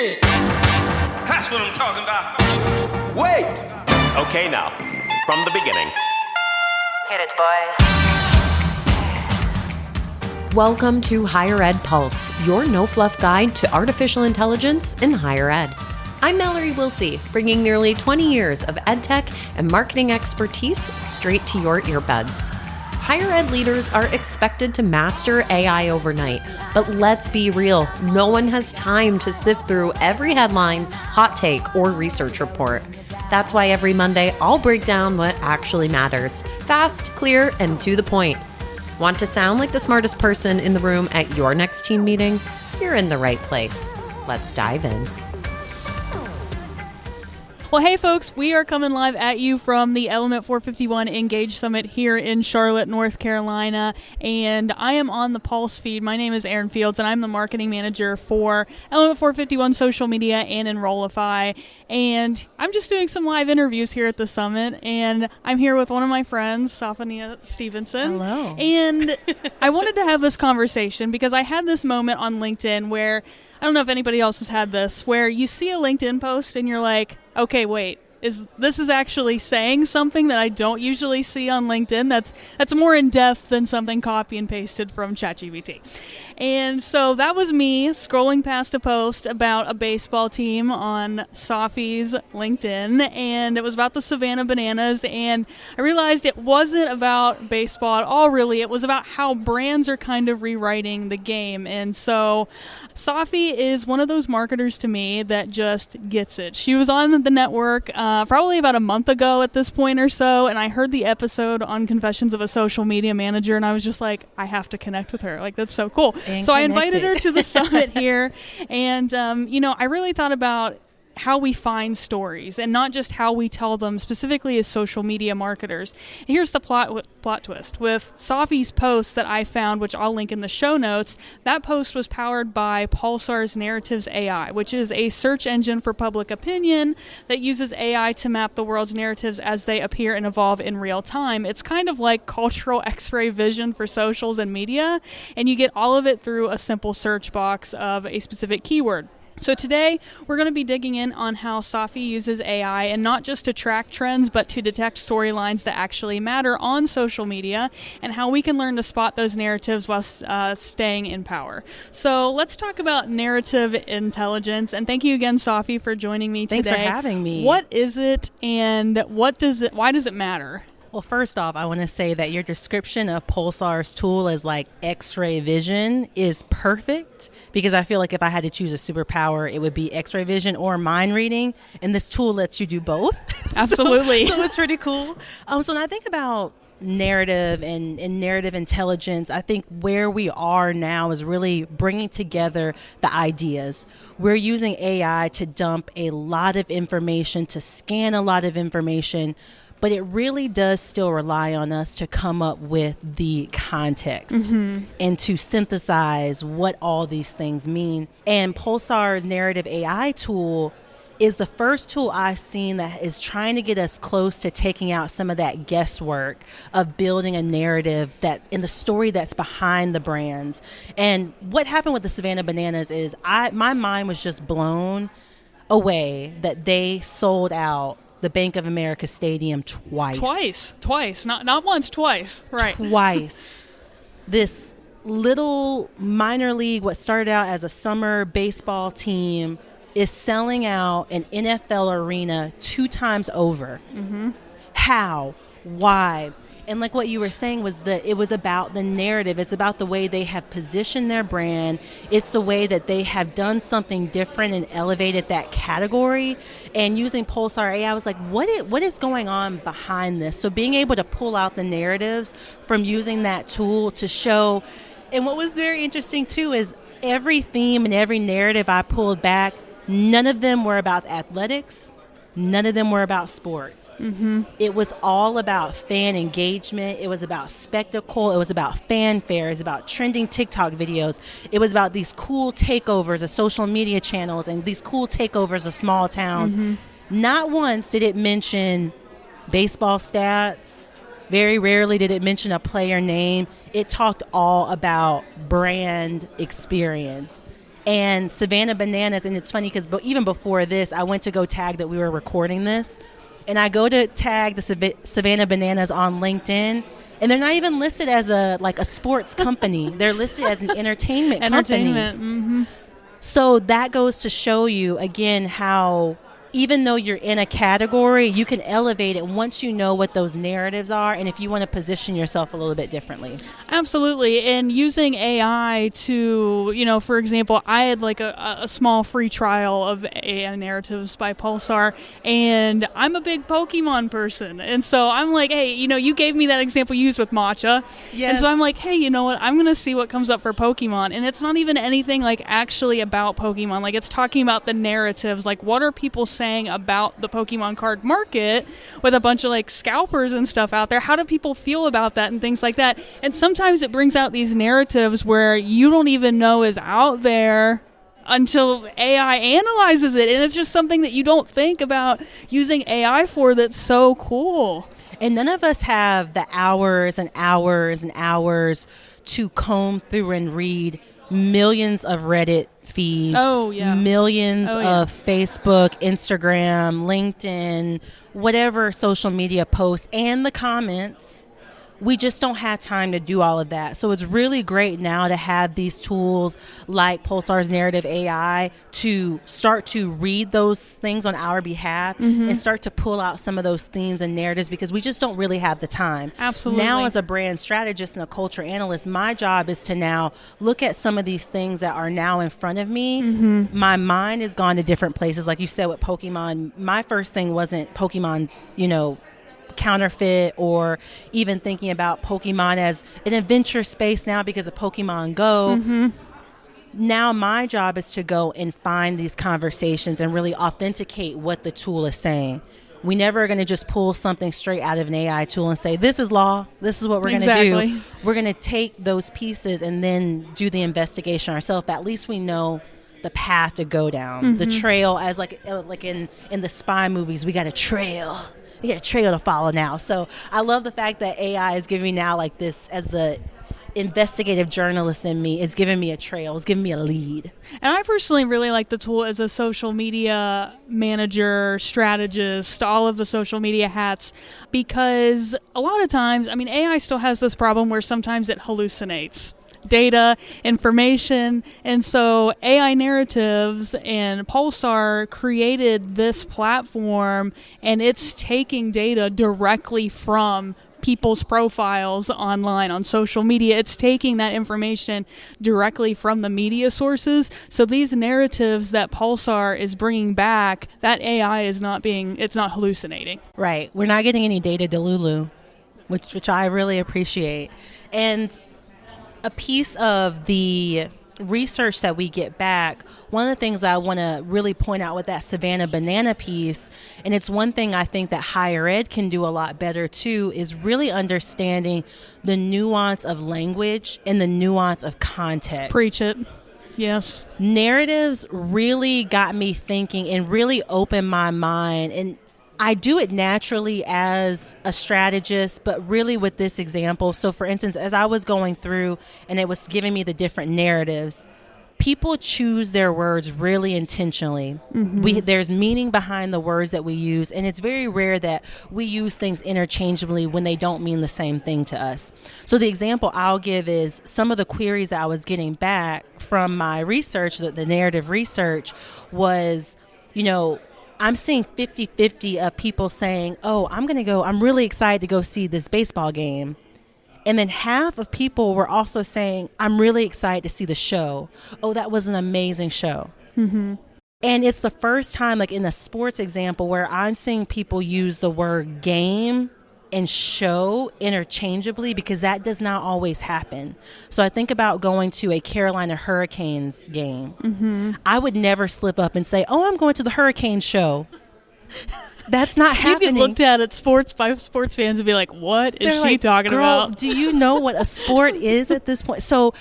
shit. That's what I'm talking about. Wait. Okay, now, from the beginning. Hit it, boys. Welcome to Higher Ed Pulse, your no-fluff guide to artificial intelligence in higher ed. I'm Mallory Willsea, bringing nearly 20 years of edtech and marketing expertise straight to your earbuds. Higher ed leaders are expected to master AI overnight, but let's be real, no one has time to sift through every headline, hot take, or research report. That's why every Monday I'll break down what actually matters, fast, clear, and to the point. Want to sound like the smartest person in the room at your next team meeting? You're in the right place. Let's dive in. Well, hey folks, we are coming live at you from the Element 451 Engage Summit here in Charlotte, North Carolina, and I am on the Pulse feed. My name is Erin Fields, and I'm the marketing manager for Element 451 social media and Enrollify, and I'm just doing some live interviews here at the summit, and I'm here with one of my friends, Safaniya Stevenson. Hello. And I wanted to have this conversation because I had this moment on LinkedIn where, I don't know if anybody else has had this, where you see a LinkedIn post and you're like, okay, wait, this is actually saying something that I don't usually see on LinkedIn that's more in depth than something copy and pasted from ChatGPT. And so that was me scrolling past a post about a baseball team on Safi's LinkedIn, and it was about the Savannah Bananas, and I realized it wasn't about baseball at all, really. It was about how brands are kind of rewriting the game. And so Safi is one of those marketers to me that just gets it. She was on the network probably about a month ago at this point or so, and I heard the episode on Confessions of a Social Media Manager, and I was just like, I have to connect with her. Like, that's so cool. So I invited her to the summit here, and I really thought about how we find stories and not just how we tell them specifically as social media marketers. And here's the plot twist. With Safi's post that I found, which I'll link in the show notes, that post was powered by Pulsar's Narratives AI, which is a search engine for public opinion that uses AI to map the world's narratives as they appear and evolve in real time. It's kind of like cultural X-ray vision for socials and media, and you get all of it through a simple search box of a specific keyword. So today, we're going to be digging in on how Safi uses AI, and not just to track trends, but to detect storylines that actually matter on social media, and how we can learn to spot those narratives while staying in power. So let's talk about narrative intelligence, and thank you again, Safi, for joining me today. Thanks for having me. What is it, and why does it matter? Well, first off, I want to say that your description of Pulsar's tool as like X-ray vision is perfect, because I feel like if I had to choose a superpower, it would be X-ray vision or mind reading, and this tool lets you do both. Absolutely. So it's pretty cool. So when I think about narrative and narrative intelligence, I think where we are now is really bringing together the ideas. We're using AI to dump a lot of information, to scan a lot of information, but it really does still rely on us to come up with the context and to synthesize what all these things mean. And Pulsar's narrative AI tool is the first tool I've seen that is trying to get us close to taking out some of that guesswork of building a narrative that in the story that's behind the brands. And what happened with the Savannah Bananas is my mind was just blown away that they sold out the Bank of America Stadium twice. Not once, twice. Right. Twice. This little minor league, what started out as a summer baseball team, is selling out an NFL arena 2 times over. How? Why? And like what you were saying was that it was about the narrative. It's about the way they have positioned their brand. It's the way that they have done something different and elevated that category. And using Pulsar AI, I was like, what is going on behind this? So being able to pull out the narratives from using that tool to show. And what was very interesting too is every theme and every narrative I pulled back, none of them were about athletics. None of them were about sports. It was all about fan engagement. It was about spectacle. It was about fanfare. It was about trending TikTok videos. It was about these cool takeovers of social media channels and these cool takeovers of small towns. Not once did it mention baseball stats. Very rarely did it mention a player name. It talked all about brand experience. and Savannah Bananas, and it's funny because even before this, I went to go tag that we were recording this, and I go to tag the Savannah Bananas on LinkedIn, and they're not even listed as a sports company. They're listed as an entertainment company. Mm-hmm. So that goes to show you, again, how even though you're in a category, you can elevate it once you know what those narratives are and if you want to position yourself a little bit differently. Absolutely. And using AI to, for example, I had like a small free trial of AI narratives by Pulsar, and I'm a big Pokemon person. And so I'm like, hey, you gave me that example you used with matcha. Yes. And so I'm like, hey, you know what? I'm going to see what comes up for Pokemon. And it's not even anything like actually about Pokemon. Like, it's talking about the narratives. Like, what are people saying about the Pokemon card market with a bunch of like scalpers and stuff out there? How do people feel about that and things like that? And sometimes it brings out these narratives where you don't even know is out there until AI analyzes it, and it's just something that you don't think about using AI for. That's so cool. And none of us have the hours and hours and hours to comb through and read millions of Reddit feeds, millions of Facebook, Instagram, LinkedIn, whatever social media posts, and the comments. We just don't have time to do all of that. So it's really great now to have these tools like Pulsar's Narrative AI to start to read those things on our behalf and start to pull out some of those themes and narratives, because we just don't really have the time. Absolutely. Now, as a brand strategist and a culture analyst, my job is to now look at some of these things that are now in front of me. My mind has gone to different places. Like you said with Pokemon, my first thing wasn't Pokemon, counterfeit, or even thinking about Pokemon as an adventure space now because of Pokemon Go. Now my job is to go and find these conversations and really authenticate what the tool is saying. We never are going to just pull something straight out of an AI tool and say, this is law, this is what we're going to do. We're going to take those pieces and then do the investigation ourselves. But at least we know the path to go down, the trail, as like in the spy movies, we got a trail. We got a trail to follow now. So I love the fact that AI is giving me now, like this, as the investigative journalist in me, is giving me a trail, is giving me a lead. And I personally really like the tool as a social media manager, strategist, all of the social media hats, because a lot of times, AI still has this problem where sometimes it hallucinates data, information, and so AI Narratives and Pulsar created this platform, and it's taking data directly from people's profiles online on social media. It's taking that information directly from the media sources. So these narratives that Pulsar is bringing back, that AI is it's not hallucinating. Right. We're not getting any data delulu, which I really appreciate. And a piece of the research that we get back, one of the things I want to really point out with that Savannah Banana piece, and it's one thing I think that higher ed can do a lot better too, is really understanding the nuance of language and the nuance of context. Preach it. Yes. Narratives really got me thinking and really opened my mind, and I do it naturally as a strategist, but really with this example. So for instance, as I was going through and it was giving me the different narratives, people choose their words really intentionally. There's meaning behind the words that we use, and it's very rare that we use things interchangeably when they don't mean the same thing to us. So the example I'll give is some of the queries that I was getting back from my research, the narrative research, was, I'm seeing 50-50 of people saying, I'm really excited to go see this baseball game. And then half of people were also saying, I'm really excited to see the show. Oh, that was an amazing show. And it's the first time, like in the sports example, where I'm seeing people use the word game and show interchangeably, because that does not always happen. So I think about going to a Carolina Hurricanes game. I would never slip up and say, I'm going to the Hurricane show. That's not happening. You'd be looked at by sports fans and be like, what is she talking about? Do you know what a sport is at this point? So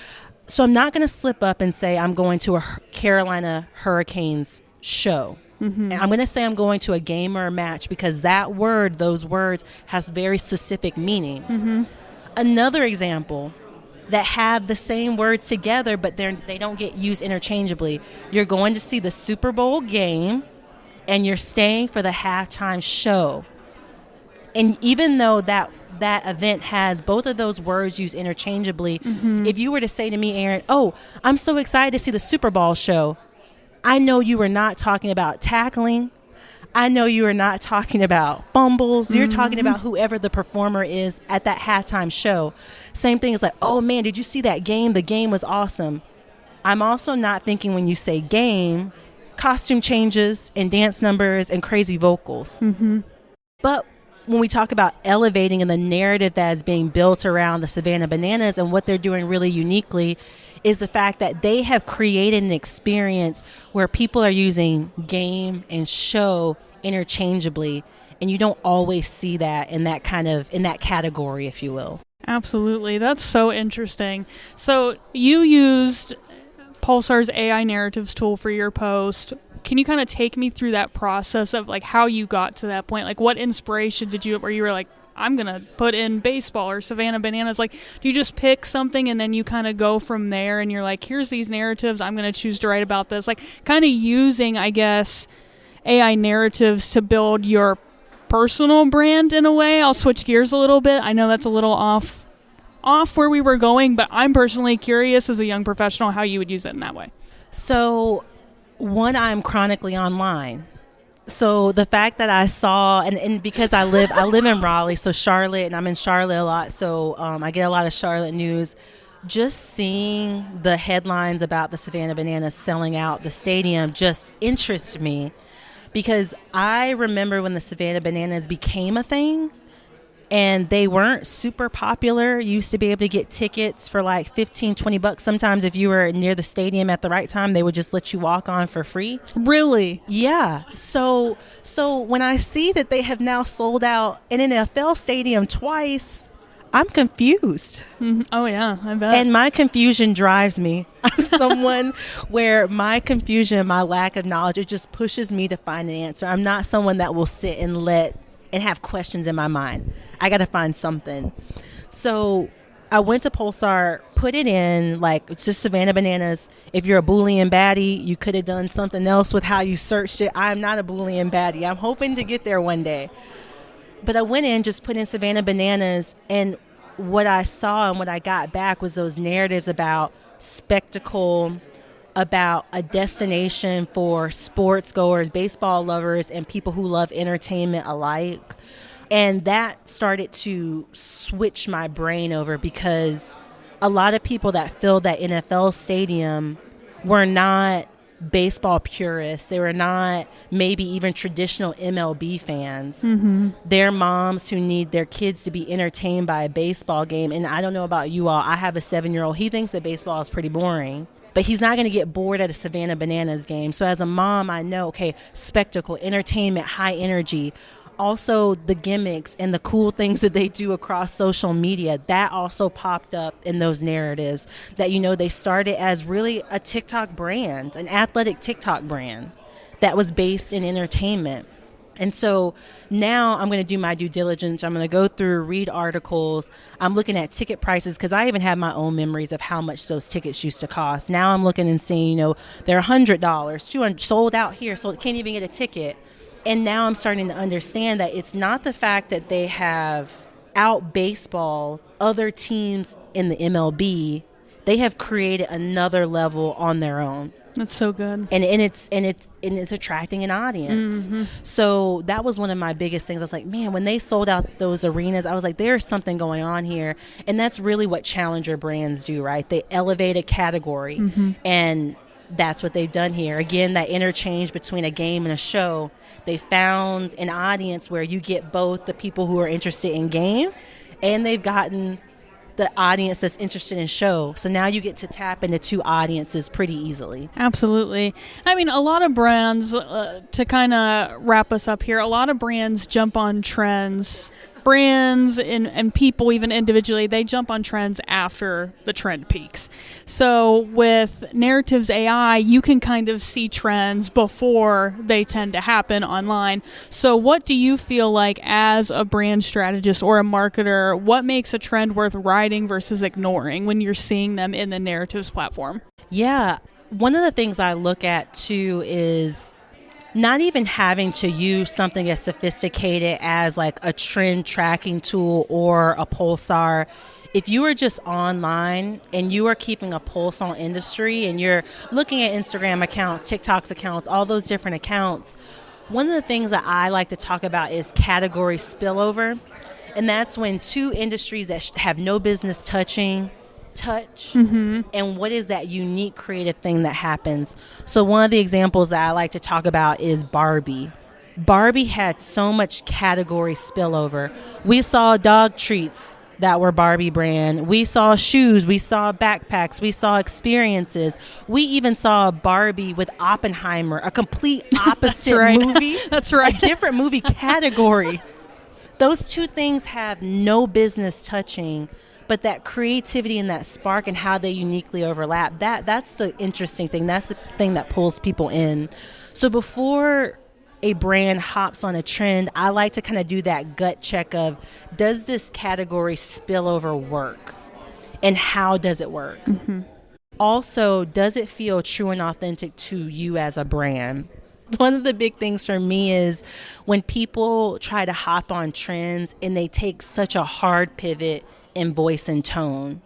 I'm not going to slip up and say I'm going to a Carolina Hurricanes show. And I'm going to say I'm going to a game or a match, because those words has very specific meanings. Another example, that have the same words together, but they don't get used interchangeably. You're going to see the Super Bowl game, and you're staying for the halftime show. And even though that event has both of those words used interchangeably, if you were to say to me, Erin, oh, I'm so excited to see the Super Bowl show, I know you were not talking about tackling. I know you are not talking about fumbles. You're talking about whoever the performer is at that halftime show. Same thing is like, oh man, did you see that game? The game was awesome. I'm also not thinking when you say game, costume changes and dance numbers and crazy vocals. But when we talk about elevating and the narrative that is being built around the Savannah Bananas and what they're doing really uniquely is the fact that they have created an experience where people are using game and show interchangeably, and you don't always see that in that category, if you will. Absolutely. That's so interesting. So you used Pulsar's AI narratives tool for your post. Can you kind of take me through that process of like how you got to that point? Like what inspiration did you, where you were like, I'm going to put in baseball or Savannah Bananas? Like, do you just pick something and then you kind of go from there and you're like, here's these narratives, I'm going to choose to write about this? Like kind of using, I guess, AI narratives to build your personal brand in a way. I'll switch gears a little bit. I know that's a little off where we were going, but I'm personally curious as a young professional how you would use it in that way. So, one, I'm chronically online. So the fact that I saw, and because I live in Raleigh, so Charlotte, and I'm in Charlotte a lot, so I get a lot of Charlotte news. Just seeing the headlines about the Savannah Bananas selling out the stadium just interests me, because I remember when the Savannah Bananas became a thing, and they weren't super popular. You used to be able to get tickets for like $15-20. Sometimes if you were near the stadium at the right time, they would just let you walk on for free. Really? Yeah. So when I see that they have now sold out an NFL stadium twice, I'm confused. Oh, yeah, I bet. And my confusion drives me. I'm someone where my confusion, my lack of knowledge, it just pushes me to find an answer. I'm not someone that will sit and have questions in my mind. I got to find something. So I went to Pulsar, put it in, like, it's just Savannah Bananas. If you're a Boolean baddie, you could have done something else with how you searched it. I'm not a Boolean baddie. I'm hoping to get there one day. But I went in, just put in Savannah Bananas, and what I saw and what I got back was those narratives about spectacle, about a destination for sports goers, baseball lovers, and people who love entertainment alike. And that started to switch my brain over, because a lot of people that filled that NFL stadium were not baseball purists. They were not maybe even traditional MLB fans. They're moms who need their kids to be entertained by a baseball game. And I don't know about you all. I have a 7-year-old. He thinks that baseball is pretty boring, but he's not going to get bored at a Savannah Bananas game. So as a mom, I know, okay, spectacle, entertainment, high energy. Also the gimmicks and the cool things that they do across social media, that also popped up in those narratives that, they started as really a TikTok brand, an athletic TikTok brand that was based in entertainment. And so now I'm going to do my due diligence. I'm going to go through, read articles. I'm looking at ticket prices, because I even have my own memories of how much those tickets used to cost. Now I'm looking and seeing, they're $100, $200, sold out here, so can't even get a ticket. And now I'm starting to understand that it's not the fact that they have out baseball other teams in the MLB. They have created another level on their own. That's so good. And it's attracting an audience. So that was one of my biggest things. I was like, man, when they sold out those arenas, I was like, there's something going on here. And that's really what challenger brands do, right? They elevate a category. And that's what they've done here. Again, that interchange between a game and a show. They found an audience where you get both the people who are interested in game, and they've gotten the audience that's interested in show. So now you get to tap into two audiences pretty easily. Absolutely. I mean, a lot of brands, to kind of wrap us up here, a lot of brands jump on trends brands and people, even individually, they jump on trends after the trend peaks. So with Narratives AI, you can kind of see trends before they tend to happen online. So what do you feel like as a brand strategist or a marketer, what makes a trend worth riding versus ignoring when you're seeing them in the Narratives platform? Yeah. One of the things I look at too is not even having to use something as sophisticated as like a trend tracking tool or a Pulsar. If you are just online and you are keeping a pulse on industry and you're looking at Instagram accounts, TikTok's accounts, all those different accounts, one of the things that I like to talk about is category spillover. And that's when two industries that have no business touch, and what is that unique creative thing that happens. So one of the examples that I like to talk about is Barbie. Barbie had so much category spillover. We saw dog treats that were Barbie brand. We saw shoes, we saw backpacks, we saw experiences. We even saw Barbie with Oppenheimer, a complete opposite movie. That's right. A different movie category. Those two things have no business touching, but that creativity and that spark and how they uniquely overlap, that's the interesting thing. That's the thing that pulls people in. So before a brand hops on a trend, I like to kind of do that gut check of, does this category spillover work? And how does it work? Also, does it feel true and authentic to you as a brand? One of the big things for me is when people try to hop on trends and they take such a hard pivot in voice and tone.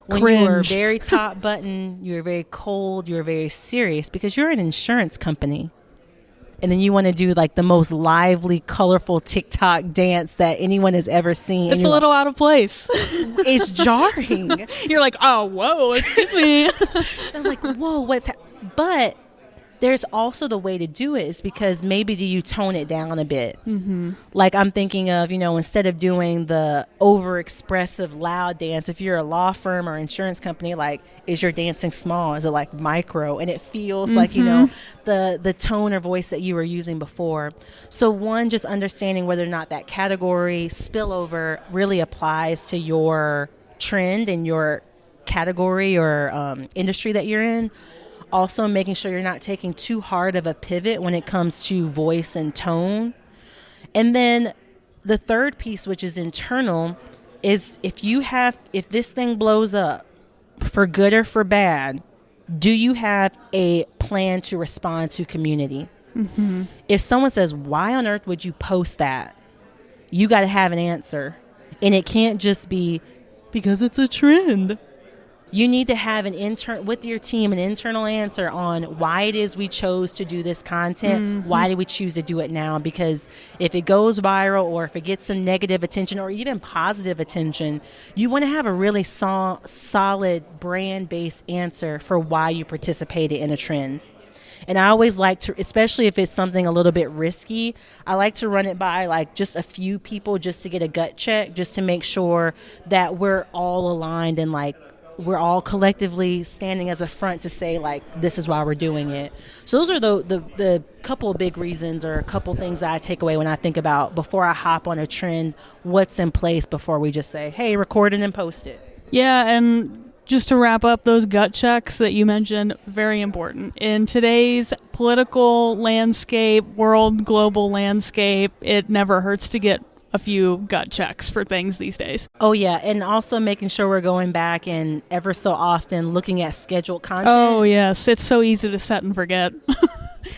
When Cringe. you are very top button, you're very cold, you're very serious because you're an insurance company. And then you want to do like the most lively, colorful TikTok dance that anyone has ever seen. It's a little out of place. It's jarring. You're like, oh, whoa, excuse me. I'm like, whoa, but there's also the way to do it is because maybe do you tone it down a bit? Like I'm thinking of, instead of doing the over-expressive loud dance, if you're a law firm or insurance company, like, is your dancing small? Is it like micro? And it feels like, the tone or voice that you were using before. So one, just understanding whether or not that category spillover really applies to your trend and your category or industry that you're in. Also making sure you're not taking too hard of a pivot when it comes to voice and tone. And then the third piece, which is internal, is if this thing blows up for good or for bad, do you have a plan to respond to community? If someone says, why on earth would you post that? You got to have an answer. And it can't just be because it's a trend. You need to have with your team an internal answer on why it is we chose to do this content. Why did we choose to do it now? Because if it goes viral or if it gets some negative attention or even positive attention, you want to have a really solid brand-based answer for why you participated in a trend. And I always like to, especially if it's something a little bit risky, I like to run it by like just a few people just to get a gut check, just to make sure that we're all aligned and like we're all collectively standing as a front to say, like, this is why we're doing it. So those are the couple of big reasons or a couple things that I take away when I think about before I hop on a trend, what's in place before we just say, hey, record it and post it. Yeah, and just to wrap up, those gut checks that you mentioned, very important. In today's political landscape, global landscape, it never hurts to get a few gut checks for things these days. Oh, yeah. And also making sure we're going back and ever so often looking at scheduled content. Oh, yes. It's so easy to set and forget.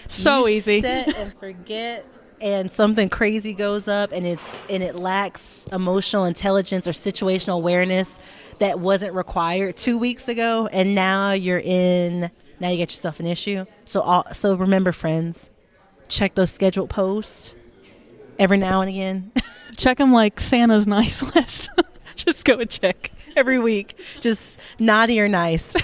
Easy. Set and forget, and something crazy goes up and it lacks emotional intelligence or situational awareness that wasn't required 2 weeks ago. And now you get yourself an issue. So remember, friends, check those scheduled posts every now and again. Check them like Santa's nice list. Just go and check every week. Just naughty or nice.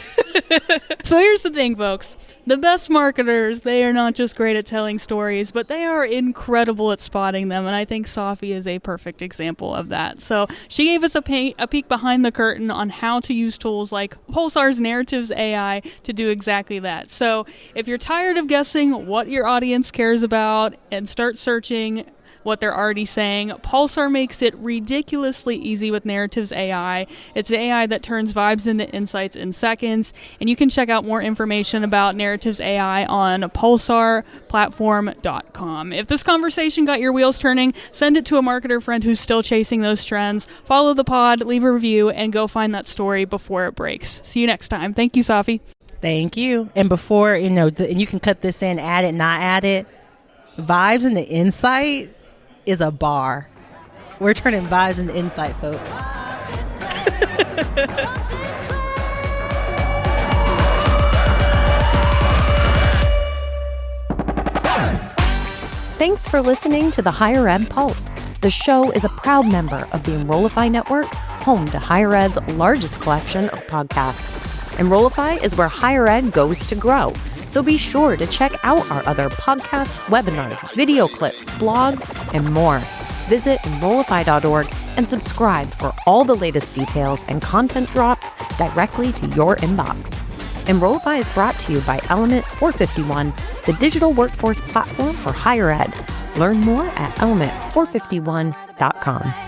So here's the thing, folks. The best marketers, they are not just great at telling stories, but they are incredible at spotting them. And I think Safi is a perfect example of that. So she gave us a peek behind the curtain on how to use tools like Pulsar's Narratives AI to do exactly that. So if you're tired of guessing what your audience cares about and start searching, what they're already saying. Pulsar makes it ridiculously easy with Narratives AI. It's AI that turns vibes into insights in seconds, and you can check out more information about Narratives AI on pulsarplatform.com. If this conversation got your wheels turning, send it to a marketer friend who's still chasing those trends. Follow the pod, leave a review, and go find that story before it breaks. See you next time. Thank you, Safi. Thank you. And before, and you can cut this in, add it, not add it. Vibes into insight is a bar. We're turning vibes into insight, folks. Thanks for listening to the Higher Ed Pulse. The show is a proud member of the Enrollify Network, home to Higher Ed's largest collection of podcasts. Enrollify is where higher ed goes to grow. So be sure to check out our other podcasts, webinars, video clips, blogs, and more. Visit Enrollify.org and subscribe for all the latest details and content drops directly to your inbox. Enrollify is brought to you by Element 451, the digital workforce platform for higher ed. Learn more at element451.com.